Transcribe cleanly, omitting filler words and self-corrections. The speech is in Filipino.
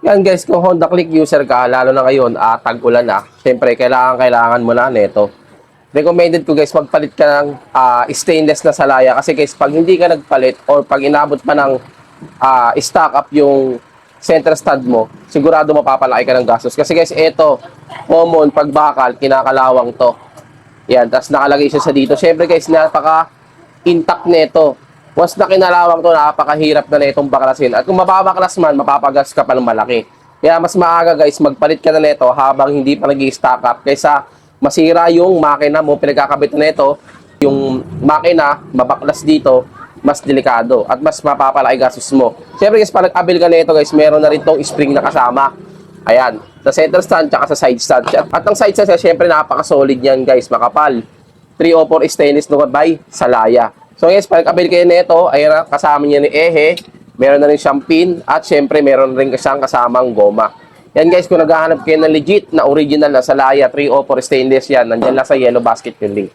Yan guys, kung Honda Click user ka, lalo na ngayon, tag-ulan na, syempre, kailangan mo na nito. Recommended ko guys, magpalit ka ng stainless na salaya. Kasi guys, pag hindi ka nagpalit or pag inabot pa ng stock up yung center stand mo, sigurado mapapalaki ka ng gastos. Kasi guys, ito, common, pag bakal, kinakalawang to. Yan, tapos nakalagay siya sa dito. Syempre guys, napaka-intact nito. Once na kinalawang to, napakahirap na itong baklasin. At kung mababaklas man, mapapagas ka pa ng malaki. Kaya mas maaga guys, magpalit ka na nito habang hindi pa nag-i-stock up. Kaysa masira yung makina mo, pinagkakabit na nito, yung makina, mabaklas dito, mas delikado at mas mapapalaki gastos mo. Siyempre guys, pag nag-avail ka nito guys, meron na rin tong spring na kasama. Ayan, sa center stand tsaka sa side stand. At ang side stand, siyempre napaka-solid yan guys, makapal. 304 stainless no by Salaya. So guys, pag nag-avail kayo nito, ayan, kasama niya ni Ehe, meron na rin siyang pin, at syempre meron rin siyang kasamang goma. Yan guys, kung naghahanap kayo ng legit na original na Salaya 304 stainless yan, nandiyan lang sa yellow basket yung link.